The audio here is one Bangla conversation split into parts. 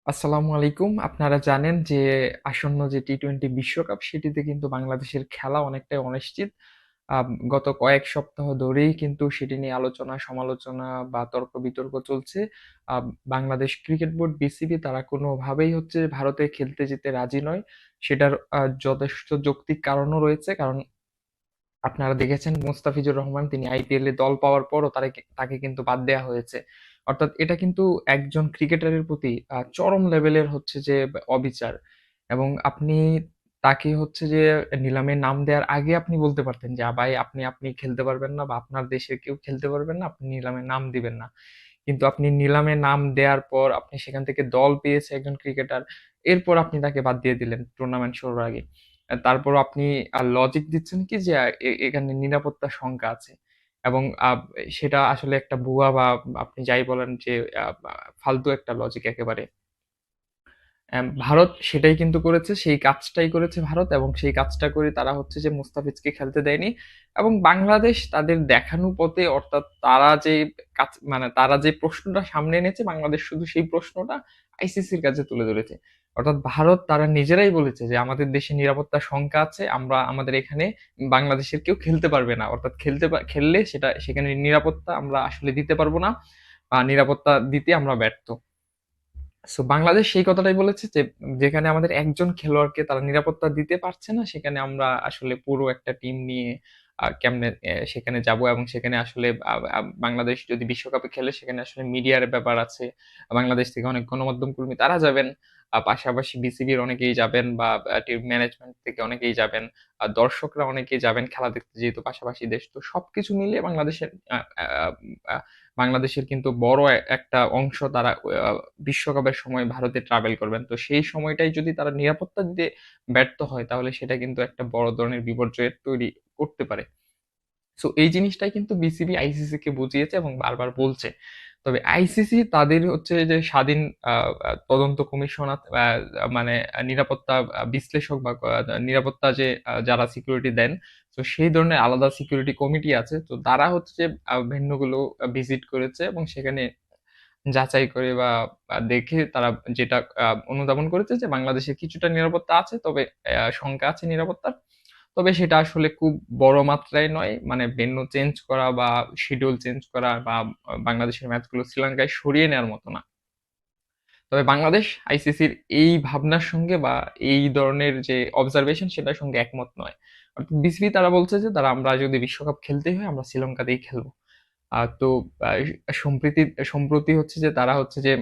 আসসালামু আলাইকুম। আপনারা জানেন যে আসন্ন যে টি-টোয়েন্টি বিশ্বকাপ সেটিতে কিন্তু বাংলাদেশের খেলা অনেকটাই অনিশ্চিত। গত কয়েক সপ্তাহ ধরেই কিন্তু সেটি নিয়ে আলোচনা, সমালোচনা বা তর্ক-বিতর্ক চলছে। বাংলাদেশ ক্রিকেট বোর্ড বিসিবি তারা কোনোভাবেই হচ্ছে ভারতে খেলতে যেতে রাজি নয়। সেটার যথেষ্ট যৌক্তিক কারণও রয়েছে। কারণ আপনারা দেখেছেন মোস্তাফিজুর রহমান তিনি আইপিএল এ দল পাওয়ার পরও তাকে কিন্তু বাদ দেয়া হয়েছে। অর্থাৎ এটা কিন্তু একজন ক্রিকেটারের প্রতি চরম লেভেলের হচ্ছে যে অবিচার। এবং আপনি তাকে হচ্ছে যে নিলামে নাম দেওয়ার আগে আপনি বলতে পারতেন যে ভাই আপনি খেলতে পারবেন না বা আপনার দেশের কেউ খেলতে পারবেন না, আপনি নিলামে নাম দিবেন না। কিন্তু আপনি নিলামে নাম দেওয়ার পর আপনি সেখান থেকে দল পেয়েছে একজন ক্রিকেটার, এরপর আপনি তাকে বাদ দিয়ে দিলেন টুর্নামেন্ট শুরুর আগে। তারপরও আপনি লজিক দিচ্ছেন কি যে এখানে নিরাপত্তার শঙ্কা আছে। এবং সেটা আসলে একটা ভুয়া বা আপনি যাই বলেন যে আ বা ফালতু একটা লজিক একেবারে। ভারত সেটাই কিন্তু করেছে। সেই কাজটাই করেছে ভারত এবং সেই কাজটা করে তারা হচ্ছে যে মুস্তাফিজকে খেলতে দেয়নি। এবং বাংলাদেশ তাদের দেখানো পথে অর্থাৎ তারা যে প্রশ্নটা সামনে এনেছে বাংলাদেশ শুধু সেই প্রশ্নটা আইসিসির কাছে তুলে ধরেছে। অর্থাৎ ভারত তারা নিজেরাই বলেছে যে আমাদের দেশে নিরাপত্তার শঙ্কা আছে। আমাদের এখানে বাংলাদেশের কেউ খেলতে পারবে না। অর্থাৎ খেললে সেখানে নিরাপত্তা আমরা আসলে দিতে পারব না বা নিরাপত্তা দিতে আমরা ব্যর্থ। সো বাংলাদেশ সেই কথাটাই বলেছে যে যেখানে আমাদের একজন খেলোয়াড়কে তারা নিরাপত্তা দিতে পারছে না সেখানে আমরা আসলে পুরো একটা টিম নিয়ে কেমনে সেখানে যাব এবং সেখানে আসলে বাংলাদেশ যদি বিশ্বকাপে খেলে সেখানে আসলে মিডিয়ার ব্যাপার আছে। বাংলাদেশ থেকে অনেক গণমাধ্যম কর্মী তারা যাবেন। পাশাপাশি বিসিবির অনেকেই যাবেন বা টিম ম্যানেজমেন্ট থেকে অনেকেই যাবেন। দর্শকরা অনেকেই যাবেন খেলা দেখতে যেহেতু পাশাপাশি দেশ। তো সবকিছু মিলিয়ে আ আ আ বাংলাদেশের কিন্তু বড় একটা অংশ তারা বিশ্বকাপের সময় ভারতে ট্রাভেল করবেন। তো সেই সময়টাই যদি তারা নিরাপত্তা দিতে ব্যর্থ হয় তাহলে সেটা কিন্তু একটা বড় ধরনের বিপর্যয়ের তৈরি করতে পারে। সো এই জিনিসটাই কিন্তু বিসিবি আইসিসি কে বুঝিয়েছে এবং বারবার বলছে। তবে আইসিসি তাদের হচ্ছে যে স্বাধীন আ আ তদন্ত কমিশন মানে নিরাপত্তা বিশ্লেষক বা নিরাপত্তা যে যারা সিকিউরিটি দেন, তো সেই ধরনের আলাদা সিকিউরিটি কমিটি আছে। তো তারা হচ্ছে যে ভেন্যুগুলো ভিজিট করেছে এবং সেখানে যাচাই করে বা দেখে তারা যেটা অনুধাবন করেছে যে বাংলাদেশে কিছুটা নিরাপত্তা আছে, তবে শঙ্কা আছে নিরাপত্তার। তবে সেটা আসলে খুব বড় মাত্রায় নয়। মানে ভেন্যু চেঞ্জ করা বা শিডিউল চেঞ্জ করা বা বাংলাদেশের ম্যাচগুলো শ্রীলঙ্কায় সরিয়ে নেওয়ার মতো না। তবে বাংলাদেশ আইসিসির এই ভাবনার সঙ্গে বা এই ধরনের যে অবজারভেশন সেটার সঙ্গে একমত নয়। অর্থাৎ বিসিবি তারা বলছে যে আমরা যদি বিশ্বকাপ খেলতেই হয় আমরা শ্রীলঙ্কাতেই খেলব। তো আ সম্প্রীতি সম্প্রতি হচ্ছে যে তারা হচ্ছে যে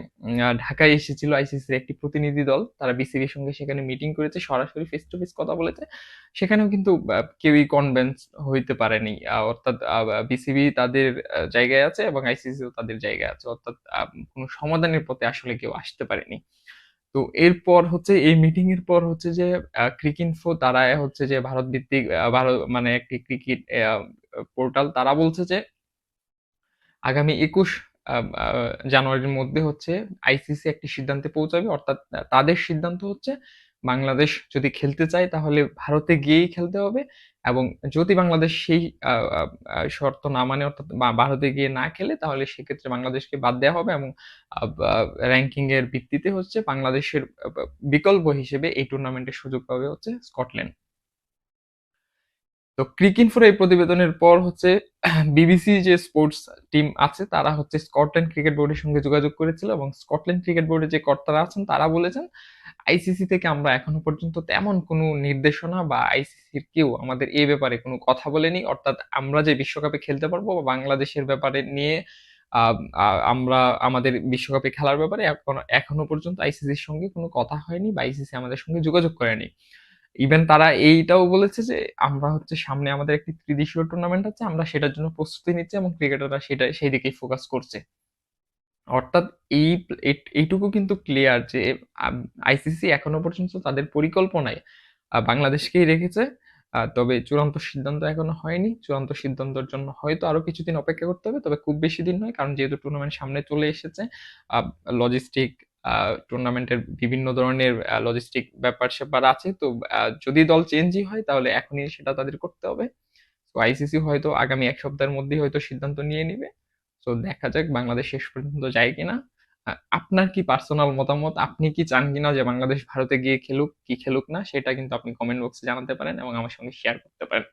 ঢাকায় এসেছিল আইসিসির একটি প্রতিনিধি দল। তারা বিসিবির সঙ্গে সেখানে মিটিং করেছে, সরাসরি ফেস টু ফেস কথা বলেছে। সেখানেও কিন্তু কেউই কনভিন্স হইতে পারেনি। অর্থাৎ বিসিবি তাদের জায়গায় আছে এবং আইসিসিও তাদের জায়গায় আছে। অর্থাৎ কোন সমাধানের পথে আসলে কেউ আসতে পারেনি। তো এরপর হচ্ছে এই মিটিং এর পর হচ্ছে যে ক্রিকইনফো তারা হচ্ছে যে ভারত ভিত্তিক মানে একটি ক্রিকেট পোর্টাল তারা বলছে যে আগামী ২১ আ আ জানুয়ারির মধ্যে হচ্ছে আইসিসি একটি সিদ্ধান্তে পৌঁছাবে। অর্থাৎ তাদের সিদ্ধান্ত হচ্ছে বাংলাদেশ যদি খেলতে চায় তাহলে ভারতে গিয়েই খেলতে হবে এবং যদি বাংলাদেশ সেই আ আ আ শর্ত না মানে অর্থাৎ ভারতে গিয়ে না খেলে তাহলে সেক্ষেত্রে বাংলাদেশকে বাদ দেয়া হবে এবং আ বা র‍্যাংকিং এর ভিত্তিতে হচ্ছে বাংলাদেশের বিকল্প হিসেবে এই টুর্নামেন্টের সুযোগ পাবে হচ্ছে স্কটল্যান্ড। তো ক্রিকইনফোর এই প্রতিবেদনের পর হচ্ছে বিবিসি যে স্পোর্টস টিম আছে তারা হচ্ছে স্কটল্যান্ড ক্রিকেট বোর্ডের সঙ্গে যোগাযোগ করেছিল এবং স্কটল্যান্ড ক্রিকেট বোর্ডের যে কর্তারা আছেন তারা বলেছেন আইসিসি থেকে আমরা এখনো পর্যন্ত তেমন কোনো নির্দেশনা বা আইসিসির কেউ আমাদের এই ব্যাপারে কোনো কথা বলেনি। অর্থাৎ আমরা যে বিশ্বকাপে খেলতে পারবো বা বাংলাদেশের ব্যাপারে নিয়ে আ আ আমরা আমাদের বিশ্বকাপে খেলার ব্যাপারে এখনো পর্যন্ত আইসিসির সঙ্গে কোনো কথা হয়নি বা আইসিসি আমাদের সঙ্গে যোগাযোগ করেনি। ইভেন তারা এইটাও বলেছে যে আমরা হচ্ছে সামনে আমাদের একটি ত্রিদেশীয় টুর্নামেন্ট আছে। আমরা সেটার জন্য প্রস্তুতি নিচ্ছি এবং ক্রিকেটাররা সেই দিকেই ফোকাস করছে। অর্থাৎ এই এইটুকু কিন্তু ক্লিয়ার যে আম আইসিসি এখনো পর্যন্ত তাদের পরিকল্পনায় বাংলাদেশকেই রেখেছে। তবে চূড়ান্ত সিদ্ধান্ত এখনো হয়নি। চূড়ান্ত সিদ্ধান্তের জন্য হয়তো আরো কিছুদিন অপেক্ষা করতে হবে। তবে খুব বেশি দিন নয়। কারণ যেহেতু টুর্নামেন্ট সামনে চলে এসেছে, আ লজিস্টিক আ টুর্নামেন্টের বিভিন্ন ধরনের লজিস্টিক ব্যাপার-স্যাপার আছে। তো যদি দল চেঞ্জই হয় তাহলে এখনই সেটা তাদের করতে হবে। তো আইসিসি হয়তো আগামী ১ সপ্তাহের মধ্যেই হয়তো সিদ্ধান্ত নিয়ে নিবে। সো দেখা যাক বাংলাদেশ শেষ পর্যন্ত যায় কিনা। আপনার কি পার্সোনাল মতামত? আপনি কি চান কিনা যে বাংলাদেশ ভারতে গিয়ে খেলুক, কি খেলুক না? সেটা কিন্তু আপনি কমেন্ট বক্সে জানাতে পারেন এবং আমার সঙ্গে শেয়ার করতে পারেন।